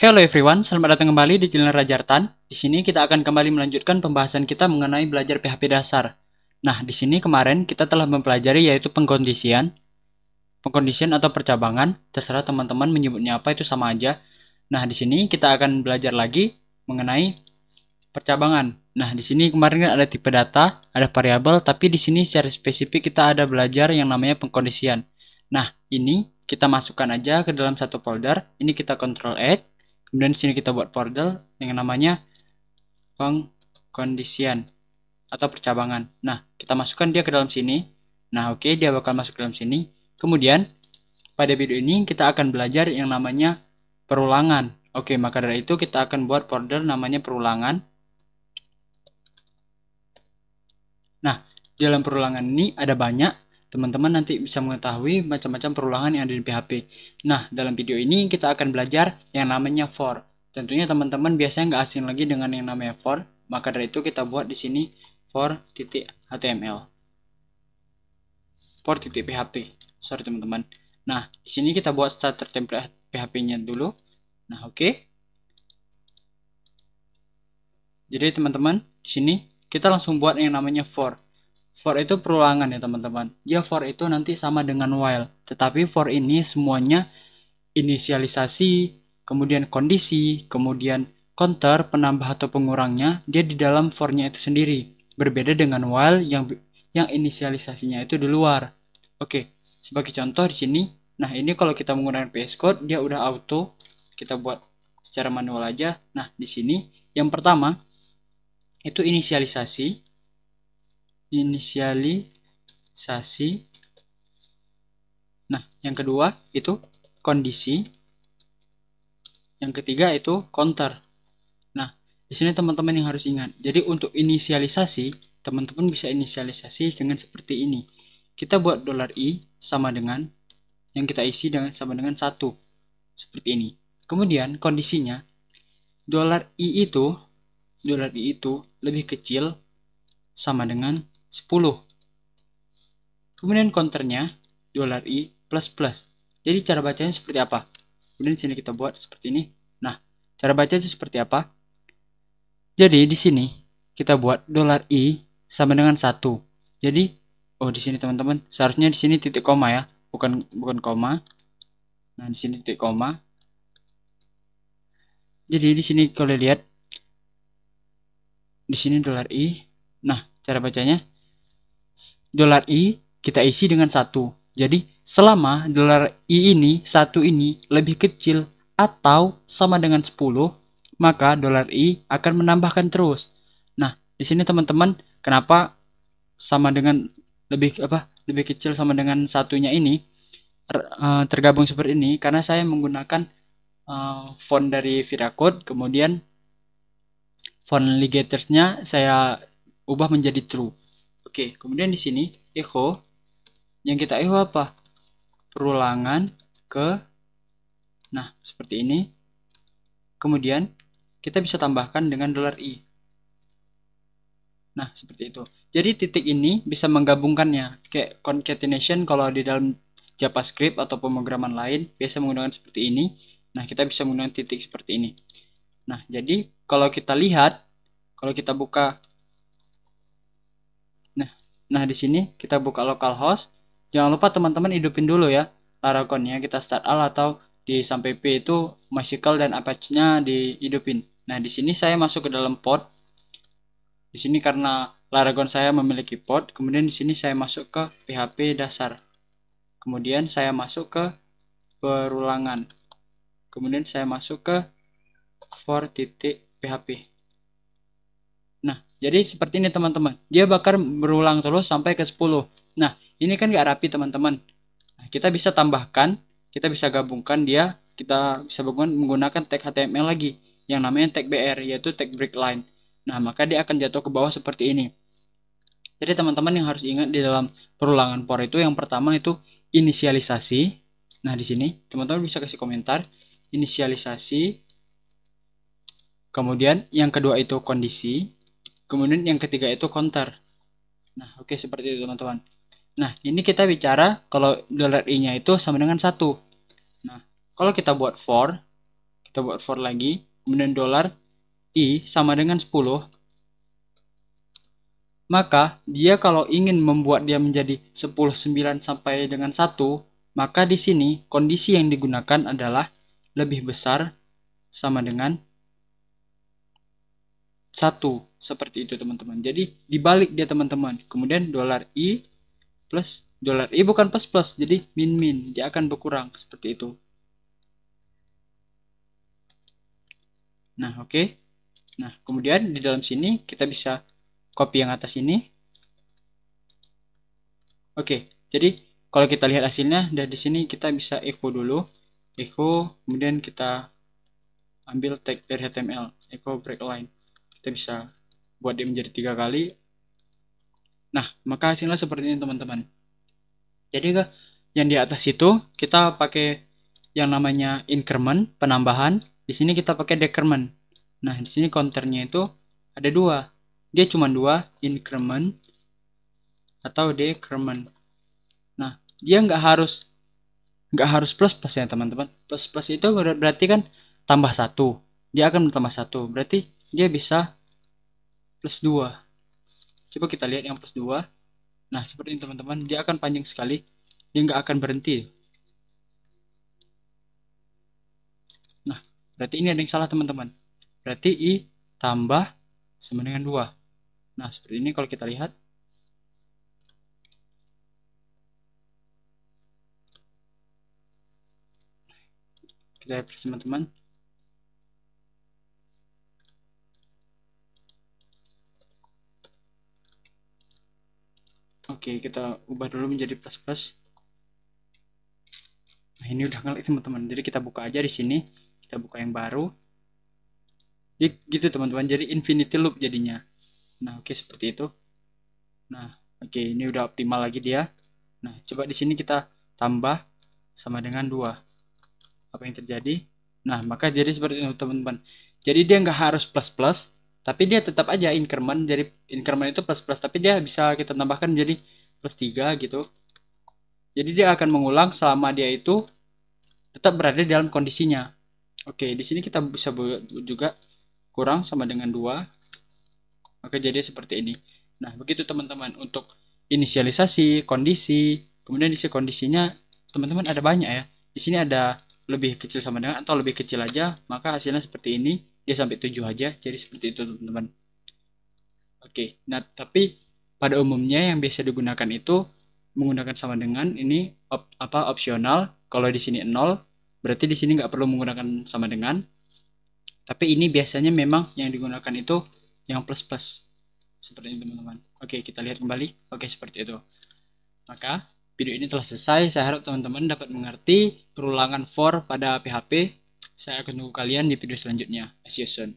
Hello everyone, selamat datang kembali di channel Rajartan. Di sini kita akan kembali melanjutkan pembahasan kita mengenai belajar PHP dasar. Nah, di sini kemarin kita telah mempelajari yaitu pengkondisian atau percabangan, terserah teman-teman menyebutnya apa itu sama aja. Nah, di sini kita akan belajar lagi mengenai percabangan. Nah, di sini kemarin ada tipe data, ada variabel, tapi di sini secara spesifik kita ada belajar yang namanya pengkondisian. Nah, ini kita masukkan aja ke dalam satu folder. Ini kita Ctrl X. Kemudian di sini kita buat folder yang namanya pengkondisian atau percabangan. Nah, kita masukkan dia ke dalam sini. Nah, oke, dia bakal masuk ke dalam sini. Kemudian, pada video ini kita akan belajar yang namanya perulangan. Oke, maka dari itu kita akan buat folder namanya perulangan. Nah, di dalam perulangan ini ada banyak. Teman-teman nanti bisa mengetahui macam-macam perulangan yang ada di PHP. Nah, dalam video ini kita akan belajar yang namanya for. Tentunya teman-teman biasanya nggak asing lagi dengan yang namanya for. Maka dari itu kita buat di sini for.html. For.php. Sorry teman-teman. Nah, di sini kita buat starter template PHP-nya dulu. Nah, oke. Jadi teman-teman, di sini kita langsung buat yang namanya for. For itu perulangan ya teman-teman. Ya, for itu nanti sama dengan while. Tetapi for ini semuanya inisialisasi, kemudian kondisi, kemudian counter, penambah atau pengurangnya, dia di dalam for-nya itu sendiri. Berbeda dengan while yang inisialisasinya itu di luar. Oke, sebagai contoh di sini. Nah, ini kalau kita menggunakan VS Code, dia udah auto. Kita buat secara manual aja. Nah, di sini yang pertama itu inisialisasi. Nah, yang kedua itu kondisi. Yang ketiga itu counter. Nah, di sini teman-teman yang harus ingat. Jadi untuk inisialisasi, teman-teman bisa inisialisasi dengan seperti ini. Kita buat $i sama dengan yang kita isi sama dengan 1. Seperti ini. Kemudian kondisinya $i itu lebih kecil sama dengan 10. Kemudian counternya $i plus plus. Jadi cara bacanya seperti apa? Kemudian di sini kita buat seperti ini. Nah, cara baca itu seperti apa? Jadi di sini kita buat $i sama dengan 1. Jadi di sini teman-teman, seharusnya di sini titik koma ya, bukan koma. Nah, di sini titik koma. Jadi di sini kalau lihat di sini $i. Nah, cara bacanya $i kita isi dengan 1. Jadi selama $i ini, 1 ini lebih kecil atau sama dengan 10, maka $i akan menambahkan terus. Nah, di sini teman-teman, kenapa sama dengan lebih kecil sama dengan satunya ini tergabung seperti ini? Karena saya menggunakan font dari ViraCode, kemudian font ligatorsnya saya ubah menjadi true. Oke, kemudian di sini echo, yang kita echo apa? Perulangan ke, nah seperti ini. Kemudian kita bisa tambahkan dengan $i. Nah, seperti itu. Jadi titik ini bisa menggabungkannya. Kayak concatenation kalau di dalam JavaScript atau pemrograman lain biasa menggunakan seperti ini. Nah, kita bisa menggunakan titik seperti ini. Nah, jadi kalau kita lihat, kalau kita buka, nah di sini kita buka localhost. Jangan lupa teman-teman hidupin dulu ya Laragonnya. Kita start all atau di sampai P itu MySQL dan Apache-nya dihidupin. Nah, di sini saya masuk ke dalam pod. Di sini karena Laragon saya memiliki pod, kemudian di sini saya masuk ke PHP dasar. Kemudian saya masuk ke perulangan. Kemudian saya masuk ke for.php. Nah, jadi seperti ini teman-teman. Dia bakal berulang terus sampai ke 10. Nah, ini kan gak rapi teman-teman. Nah, kita bisa tambahkan, kita bisa gabungkan dia, kita bisa menggunakan tag HTML lagi yang namanya tag BR, yaitu tag breakline. Nah, maka dia akan jatuh ke bawah seperti ini. Jadi teman-teman yang harus ingat di dalam perulangan for itu, yang pertama itu inisialisasi. Nah, di sini teman-teman bisa kasih komentar inisialisasi. Kemudian yang kedua itu kondisi. Kemudian yang ketiga itu counter. Nah, oke, seperti itu teman-teman. Nah, ini kita bicara kalau $i-nya itu sama dengan 1. Nah, kalau kita buat for, kita buat for lagi, kemudian dolar I sama dengan 10, maka dia kalau ingin membuat dia menjadi 10, 9 sampai dengan 1, maka di sini kondisi yang digunakan adalah lebih besar sama dengan 1, seperti itu teman-teman. Jadi dibalik dia teman-teman. Kemudian dolar I plus dolar I bukan plus plus, jadi min min, dia akan berkurang seperti itu. Nah, oke. Nah, kemudian di dalam sini kita bisa copy yang atas ini. Oke, jadi kalau kita lihat hasilnya dari sini kita bisa echo dulu. Echo, kemudian kita ambil tag dari HTML, echo break line. Kita bisa buat dia menjadi 3 kali. Nah, maka hasilnya seperti ini teman-teman. Jadi yang di atas itu kita pakai yang namanya increment, penambahan. Di sini kita pakai decrement. Nah, di sini counternya itu ada 2. Dia cuma 2, increment atau decrement. Nah, dia nggak harus plus plus ya teman-teman. Plus plus itu berarti kan tambah 1. Dia akan bertambah 1. Berarti dia bisa plus 2. Coba kita lihat yang plus 2. Nah, seperti ini teman-teman. Dia akan panjang sekali. Dia nggak akan berhenti. Nah, berarti ini ada yang salah teman-teman. Berarti I tambah sama dengan 2. Nah, seperti ini kalau kita lihat. Kita lihat teman-teman. Oke, kita ubah dulu menjadi plus plus. Nah, ini udah ngelik teman-teman. Jadi kita buka aja di sini. Kita buka yang baru. Jadi, gitu teman-teman. Jadi infinity loop jadinya. Nah, oke seperti itu. Nah, oke ini udah optimal lagi dia. Nah, coba di sini kita tambah sama dengan 2. Apa yang terjadi? Nah, maka jadi seperti itu teman-teman. Jadi dia nggak harus plus plus, tapi dia tetap aja increment. Jadi increment itu plus plus, tapi dia bisa kita tambahkan jadi plus 3 gitu. Jadi dia akan mengulang selama dia itu tetap berada dalam kondisinya. Oke, di sini kita bisa juga kurang sama dengan 2. Maka jadi seperti ini. Nah, begitu teman-teman untuk inisialisasi, kondisi, kemudian di sini kondisinya teman-teman ada banyak ya. Di sini ada lebih kecil sama dengan atau lebih kecil aja, maka hasilnya seperti ini. Dia sampai 7 aja, jadi seperti itu teman-teman. Oke, nah tapi pada umumnya yang biasa digunakan itu menggunakan sama dengan ini opsional. Kalau di sini 0, berarti di sini nggak perlu menggunakan sama dengan. Tapi ini biasanya memang yang digunakan itu yang plus plus. Seperti ini teman-teman. Oke, kita lihat kembali. Oke, seperti itu. Maka video ini telah selesai. Saya harap teman-teman dapat mengerti perulangan for pada PHP. Saya akan tunggu kalian di video selanjutnya. See you soon.